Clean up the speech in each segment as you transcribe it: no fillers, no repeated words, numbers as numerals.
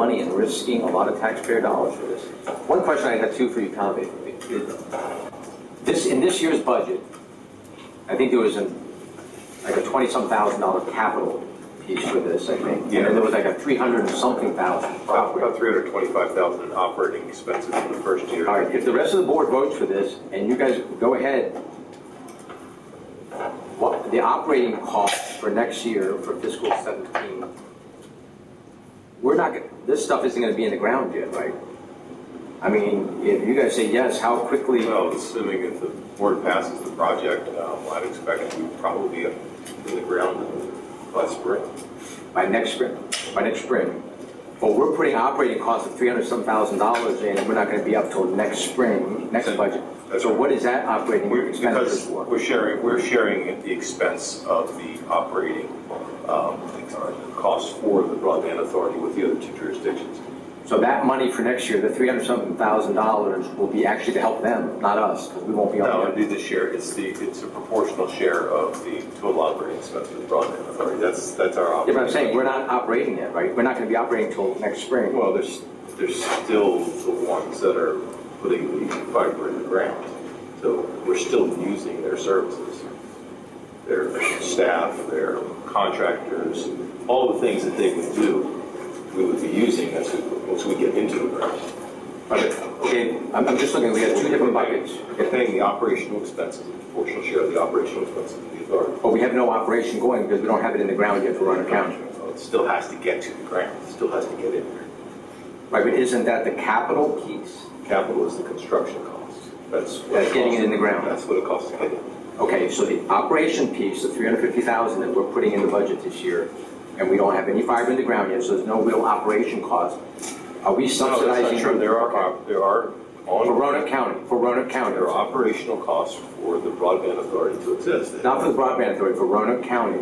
money and risking a lot of taxpayer dollars for this. One question I got too for you, Tom. In this year's budget, I think there was like a $20-some thousand capital piece for this, I think. Yeah. And then there was like a 300-something thousand. About $325,000 in operating expenses in the first year. All right, if the rest of the board votes for this, and you guys go ahead, what the operating costs for next year for fiscal 17, we're not, this stuff isn't gonna be in the ground yet, right? I mean, if you guys say yes, how quickly? Well, assuming if the board passes the project, I'd expect it to probably be in the ground by spring. By next spring. But we're putting operating costs of $300-some thousand in, and we're not gonna be up till next spring, next budget. That's So right. what is that operating expenditures Because for? we're sharing the expense of the operating costs for the broadband authority with the other two jurisdictions. So that money for next year, the $300-something thousand will be actually to help them, not us, because we won't be No, on it'd be the share. It's a proportional share of the total operating expense of the broadband authority. That's our Yeah, operating. but I'm saying, we're not operating yet, right? We're not gonna be operating till next spring. Well, there's still the ones that are putting the fiber in the ground. So we're still using their services. Their staff, their contractors, all the things that they would do, we would be using once we get into the ground. Okay, I'm just looking, we have two different buckets. We're paying the operational expenses, a proportional share of the operational expenses of the authority. But we have no operation going because we don't have it in the ground yet for Roanoke County. So it still has to get to the ground. It still has to get in there. Right, but isn't that the capital piece? Capital is the construction cost. That's Getting it in the ground. That's what it costs to get it. Okay, so the operation piece, the $350,000 that we're putting in the budget this year, and we don't have any fiber in the ground yet, so there's no real operation cost. Are we No, subsidizing? that's not true. There are For Roanoke County. There are operational costs for the broadband authority to exist. Not for the broadband authority, for Roanoke County.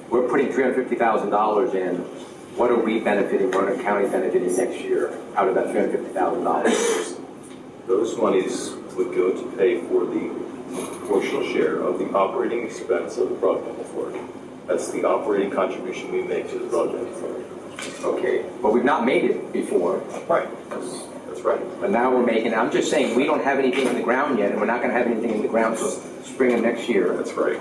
We're putting $350,000 in. What are we benefiting, Roanoke County benefiting next year out of that $350,000? Those monies would go to pay for the proportional share of the operating expense of the broadband authority. That's the operating contribution we make to the broadband authority. Okay, but we've not made it before. Right. That's right. But now we're making, I'm just saying, we don't have anything in the ground yet, and we're not gonna have anything in the ground till spring of next year. That's right.